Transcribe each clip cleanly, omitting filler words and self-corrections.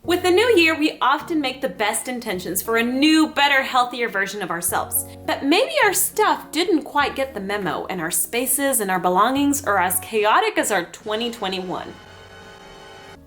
With the new year, we often make the best intentions for a new, better, healthier version of ourselves. But maybe our stuff didn't quite get the memo, and our spaces and our belongings are as chaotic as our 2021.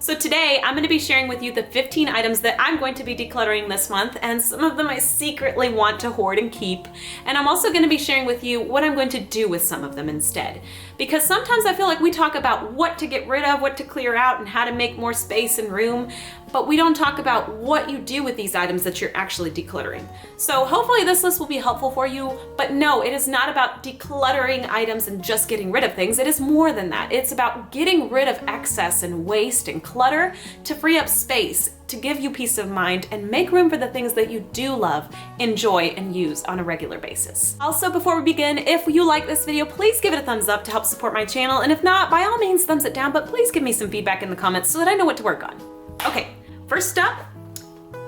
So today, I'm going to be sharing with you the 15 items that I'm going to be decluttering this month, and some of them I secretly want to hoard and keep. And I'm also going to be sharing with you what I'm going to do with some of them instead. Because sometimes I feel like we talk about what to get rid of, what to clear out, and how to make more space and room, but we don't talk about what you do with these items that you're actually decluttering. So hopefully this list will be helpful for you, but no, it is not about decluttering items and just getting rid of things. It is more than that. It's about getting rid of excess and waste and clutter to free up space, to give you peace of mind and make room for the things that you do love, enjoy, and use on a regular basis. Also, before we begin, if you like this video, please give it a thumbs up to help support my channel, and if not, by all means, thumbs it down, but please give me some feedback in the comments so that I know what to work on. Okay, first up,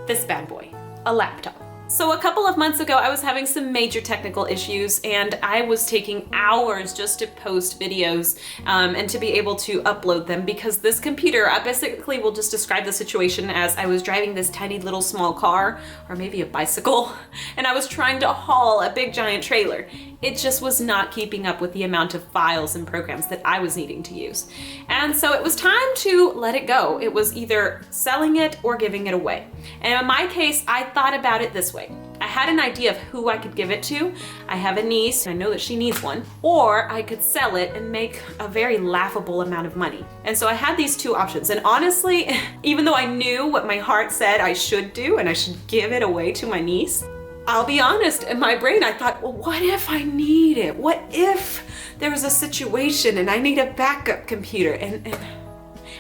this bad boy, a laptop. So a couple of months ago, I was having some major technical issues, and I was taking hours just to post videos and to be able to upload them, because this computer, I basically will just describe the situation as I was driving this tiny little small car, or maybe a bicycle, and I was trying to haul a big giant trailer. It just was not keeping up with the amount of files and programs that I was needing to use. And so it was time to let it go. It was either selling it or giving it away. And in my case, I thought about it this way. I had an idea of who I could give it to. I have a niece, and I know that she needs one. Or I could sell it and make a very laughable amount of money. And so I had these two options. And honestly, even though I knew what my heart said I should do, and I should give it away to my niece, I'll be honest, in my brain I thought, well, what if I need it? What if there was a situation and I need a backup computer? And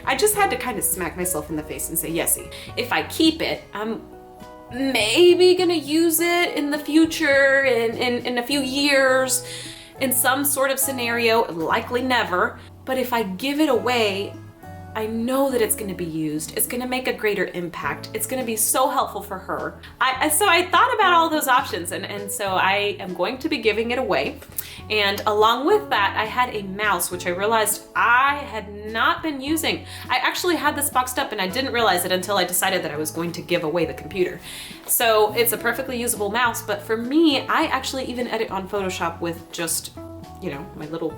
I just had to kind of smack myself in the face and say, Yessie, if I keep it, I'm maybe gonna use it in the future, in a few years, in some sort of scenario, likely never. But if I give it away, I know that it's going to be used. It's going to make a greater impact. It's going to be so helpful for her. So I thought about all those options, and so I am going to be giving it away. And along with that, I had a mouse, which I realized I had not been using. I actually had this boxed up and I didn't realize it until I decided that I was going to give away the computer. So it's a perfectly usable mouse, but for me, I actually even edit on Photoshop with just, my little,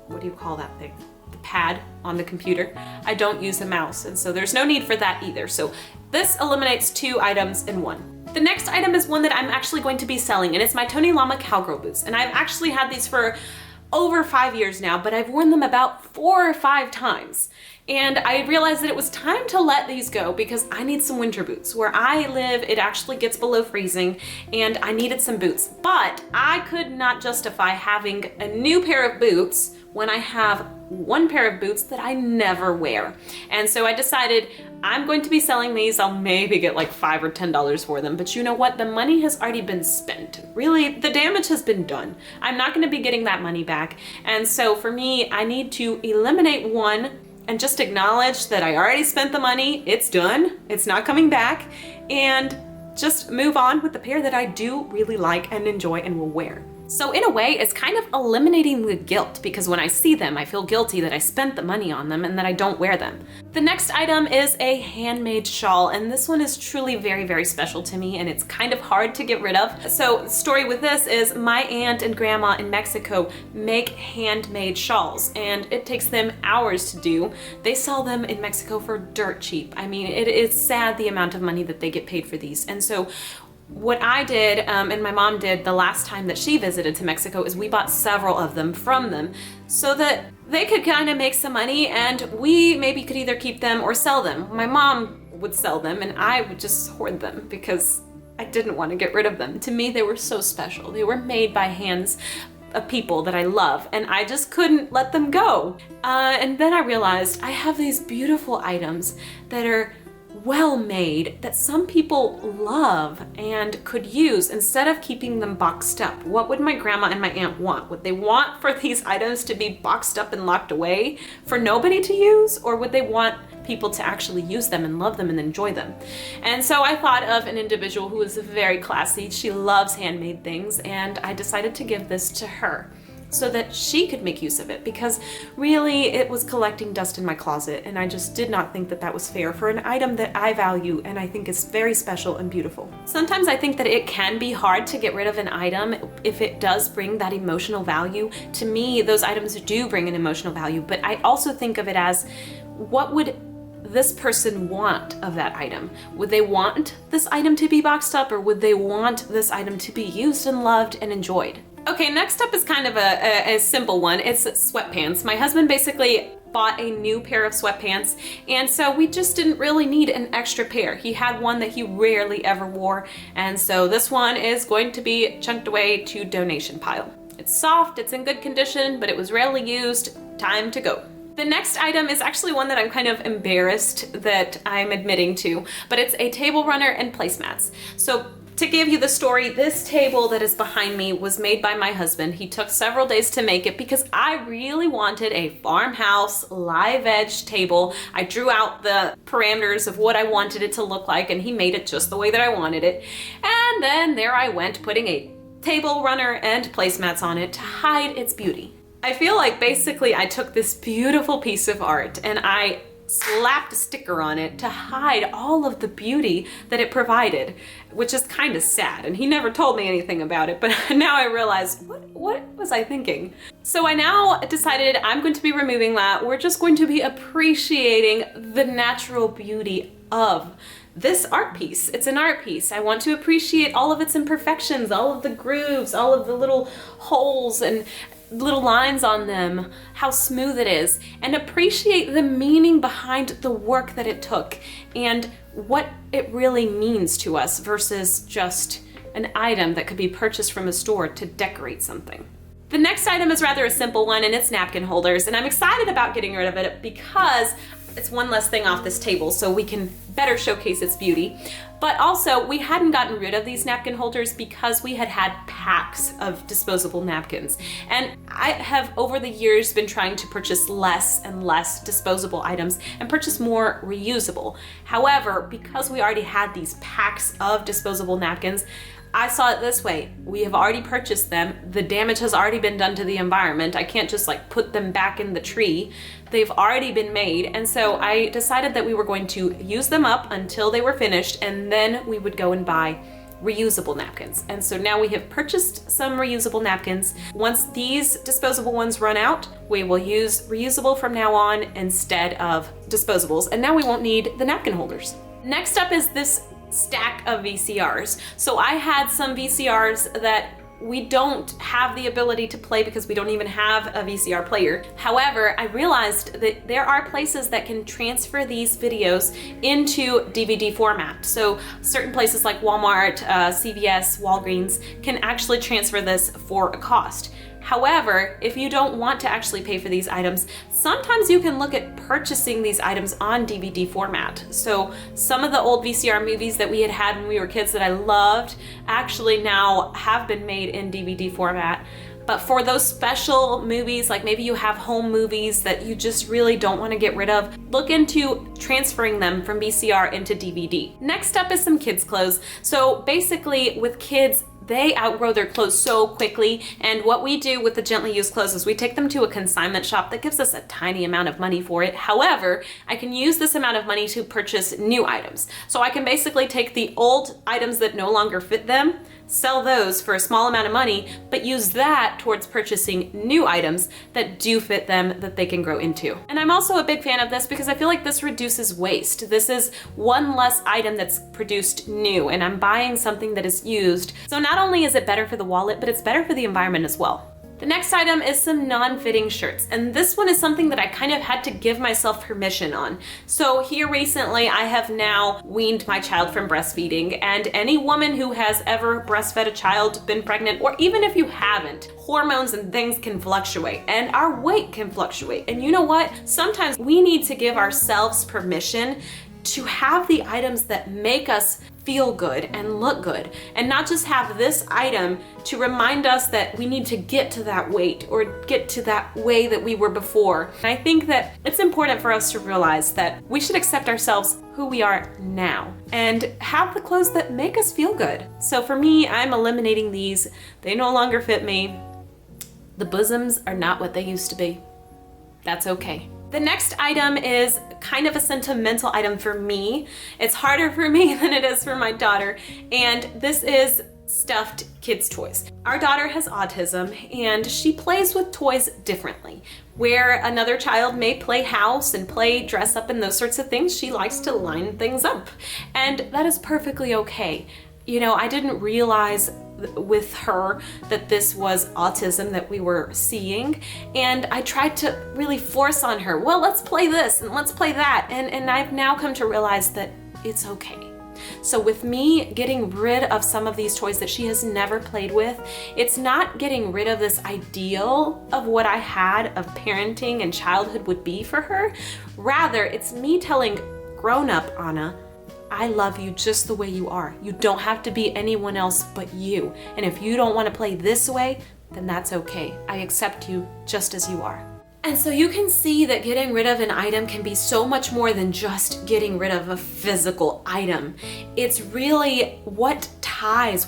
what do you call that thing? Pad on the computer. I don't use a mouse, and so there's no need for that either. So this eliminates two items in one. The next item is one that I'm actually going to be selling, and it's my Tony Llama cowgirl boots. And I've actually had these for over 5 years now, but I've worn them about 4 or 5 times. And I realized that it was time to let these go because I need some winter boots. Where I live, it actually gets below freezing, and I needed some boots. But I could not justify having a new pair of boots when I have one pair of boots that I never wear. And so I decided I'm going to be selling these. I'll maybe get like $5 or $10 for them, but you know what? The money has already been spent. Really, the damage has been done. I'm not going to be getting that money back. And so for me, I need to eliminate one and just acknowledge that I already spent the money. It's done. It's not coming back. And just move on with the pair that I do really like and enjoy and will wear. So in a way, it's kind of eliminating the guilt, because when I see them, I feel guilty that I spent the money on them and that I don't wear them. The next item is a handmade shawl, and this one is truly very, very special to me, and it's kind of hard to get rid of. So the story with this is my aunt and grandma in Mexico make handmade shawls, and it takes them hours to do. They sell them in Mexico for dirt cheap. I mean, it is sad the amount of money that they get paid for these. And so what I did, and my mom did the last time that she visited to Mexico, is we bought several of them from them so that they could kind of make some money, and we maybe could either keep them or sell them. My mom would sell them and I would just hoard them because I didn't want to get rid of them. To me, they were so special. They were made by hands of people that I love, and I just couldn't let them go. And then I realized I have these beautiful items that are well made that some people love and could use instead of keeping them boxed up. What would my grandma and my aunt want? Would they want for these items to be boxed up and locked away for nobody to use, or would they want people to actually use them and love them and enjoy them? And so I thought of an individual who is very classy. She loves handmade things, and I decided to give this to her. so that she could make use of it, because really it was collecting dust in my closet, and I just did not think that that was fair for an item that I value and I think is very special and beautiful. Sometimes I think that it can be hard to get rid of an item if it does bring that emotional value. To me, those items do bring an emotional value, but I also think of it as, what would this person want of that item? Would they want this item to be boxed up, or would they want this item to be used and loved and enjoyed? Okay, next up is kind of a simple one. It's sweatpants. My husband basically bought a new pair of sweatpants, and so we just didn't really need an extra pair. He had one that he rarely ever wore, and so this one is going to be chunked away to donation pile. It's soft, it's in good condition, but it was rarely used. Time to go. The next item is actually one that I'm kind of embarrassed that I'm admitting to, but it's a table runner and placemats. So to give you the story, this table that is behind me was made by my husband. He took several days to make it because I really wanted a farmhouse live edge table. I drew out the parameters of what I wanted it to look like, and he made it just the way that I wanted it. And then there I went, putting a table runner and placemats on it to hide its beauty. I feel like basically I took this beautiful piece of art and I slapped a sticker on it to hide all of the beauty that it provided, which is kind of sad. And he never told me anything about it, but now I realize, what was I thinking? So I now decided I'm going to be removing that. We're just going to be appreciating the natural beauty of this art piece. It's an art piece. I want to appreciate all of its imperfections, all of the grooves, all of the little holes and little lines on them, how smooth it is, and appreciate the meaning behind the work that it took and what it really means to us versus just an item that could be purchased from a store to decorate something. The next item is rather a simple one, and it's napkin holders, and I'm excited about getting rid of it because it's one less thing off this table so we can better showcase its beauty. But also, we hadn't gotten rid of these napkin holders because we had had packs of disposable napkins. And I have over the years been trying to purchase less and less disposable items and purchase more reusable. However, because we already had these packs of disposable napkins, I saw it this way. We have already purchased them. The damage has already been done to the environment. I can't just like put them back in the tree. They've already been made. And so I decided that we were going to use them up until they were finished, and then we would go and buy reusable napkins. And so now we have purchased some reusable napkins. Once these disposable ones run out, we will use reusable from now on instead of disposables. And now we won't need the napkin holders. Next up is this stack of VCRs. So I had some VCRs that we don't have the ability to play because we don't even have a VCR player. However, I realized that there are places that can transfer these videos into DVD format. So certain places like Walmart, CVS, Walgreens can actually transfer this for a cost. However, if you don't want to actually pay for these items, sometimes you can look at purchasing these items on DVD format. So some of the old VCR movies that we had when we were kids that I loved actually now have been made in DVD format. But for those special movies, like maybe you have home movies that you just really don't want to get rid of, look into transferring them from VCR into DVD. Next up is some kids' clothes. So basically with kids, they outgrow their clothes so quickly, and what we do with the gently used clothes is we take them to a consignment shop that gives us a tiny amount of money for it. However, I can use this amount of money to purchase new items. So I can basically take the old items that no longer fit them, sell those for a small amount of money, but use that towards purchasing new items that do fit them that they can grow into. And I'm also a big fan of this because I feel like this reduces waste. This is one less item that's produced new, and I'm buying something that is used. So not only is it better for the wallet, but it's better for the environment as well. The next item is some non-fitting shirts, and this one is something that I kind of had to give myself permission on. So here recently, I have now weaned my child from breastfeeding, and any woman who has ever breastfed a child, been pregnant, or even if you haven't, hormones and things can fluctuate, and our weight can fluctuate. And you know what? Sometimes we need to give ourselves permission to have the items that make us feel good and look good, and not just have this item to remind us that we need to get to that weight or get to that way that we were before. And I think that it's important for us to realize that we should accept ourselves who we are now and have the clothes that make us feel good. So for me, I'm eliminating these. They no longer fit me. The bosoms are not what they used to be. That's okay. The next item is kind of a sentimental item for me. It's harder for me than it is for my daughter, and this is stuffed kids' toys. Our daughter has autism and she plays with toys differently. Where another child may play house and play dress up and those sorts of things, she likes to line things up. And that is perfectly okay. You know, I didn't realize with her that this was autism that we were seeing, and I tried to really force on her, well, let's play this and let's play that, and I've now come to realize that it's okay. So with me getting rid of some of these toys that she has never played with, it's not getting rid of this ideal of what I had of parenting and childhood would be for her. Rather, it's me telling grown-up Anna, I love you just the way you are. You don't have to be anyone else but you. And if you don't want to play this way, then that's okay. I accept you just as you are. And so you can see that getting rid of an item can be so much more than just getting rid of a physical item. It's really what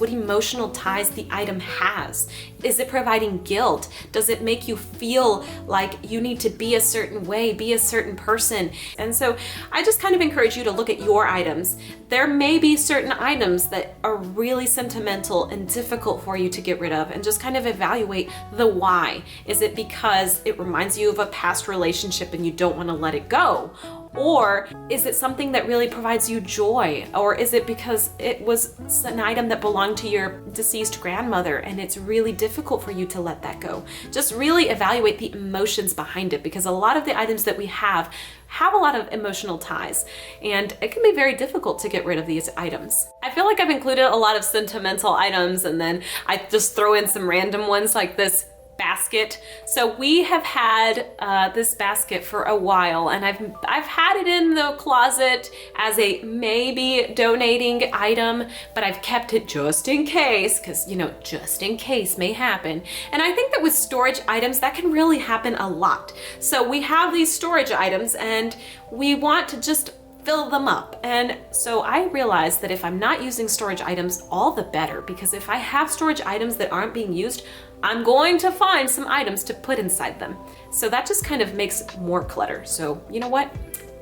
emotional ties the item has. Is it providing guilt? Does it make you feel like you need to be a certain way, be a certain person? And so I just kind of encourage you to look at your items. There may be certain items that are really sentimental and difficult for you to get rid of, and just kind of evaluate the why. Is it because it reminds you of a past relationship and you don't want to let it go? Or is it something that really provides you joy? Or is it because it was an item that belonged to your deceased grandmother and it's really difficult for you to let that go? Just really evaluate the emotions behind it, because a lot of the items that we have a lot of emotional ties, and it can be very difficult to get rid of these items. I feel like I've included a lot of sentimental items, and then I just throw in some random ones like this basket. So we have had this basket for a while, and I've had it in the closet as a maybe donating item, but I've kept it just in case, because you know, just in case may happen. And I think that with storage items, that can really happen a lot. So we have these storage items and we want to just fill them up. And so I realized that if I'm not using storage items, all the better, because if I have storage items that aren't being used, I'm going to find some items to put inside them. So that just kind of makes more clutter. So you know what?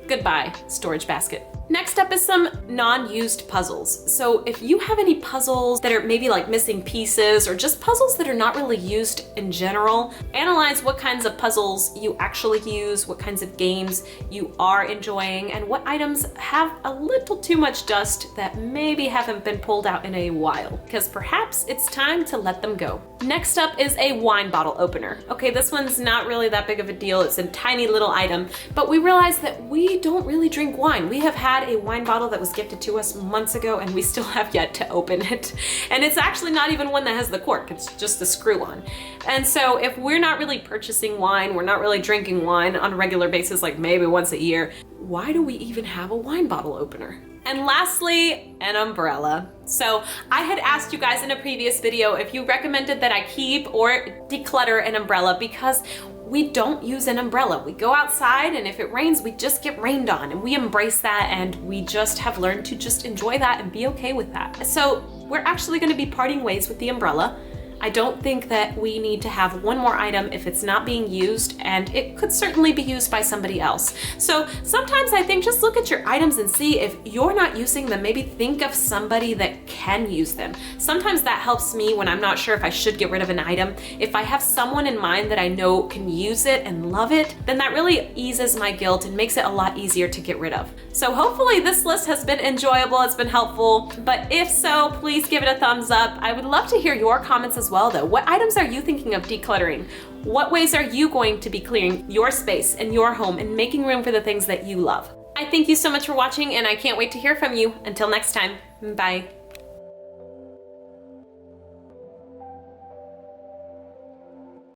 Goodbye, storage basket. Next up is some non-used puzzles. So if you have any puzzles that are maybe like missing pieces, or just puzzles that are not really used in general, analyze what kinds of puzzles you actually use, what kinds of games you are enjoying, and what items have a little too much dust that maybe haven't been pulled out in a while, because perhaps it's time to let them go. Next up is a wine bottle opener. Okay, this one's not really that big of a deal. It's a tiny little item, but we realized that we don't really drink wine. We have had a wine bottle that was gifted to us months ago, and we still have yet to open it. And it's actually not even one that has the cork, it's just the screw on. And so if we're not really purchasing wine, we're not really drinking wine on a regular basis, like maybe once a year, why do we even have a wine bottle opener? And lastly, an umbrella. So I had asked you guys in a previous video if you recommended that I keep or declutter an umbrella, because we don't use an umbrella. We go outside, and if it rains, we just get rained on, and we embrace that, and we just have learned to just enjoy that and be okay with that. So we're actually gonna be parting ways with the umbrella. I don't think that we need to have one more item if it's not being used, and it could certainly be used by somebody else. So sometimes I think just look at your items and see if you're not using them, maybe think of somebody that can use them. Sometimes that helps me when I'm not sure if I should get rid of an item. If I have someone in mind that I know can use it and love it, then that really eases my guilt and makes it a lot easier to get rid of. So hopefully this list has been enjoyable, it's been helpful, but if so, please give it a thumbs up. I would love to hear your comments as well though. What items are you thinking of decluttering? What ways are you going to be clearing your space and your home and making room for the things that you love? I thank you so much for watching, and I can't wait to hear from you. Until next time, bye.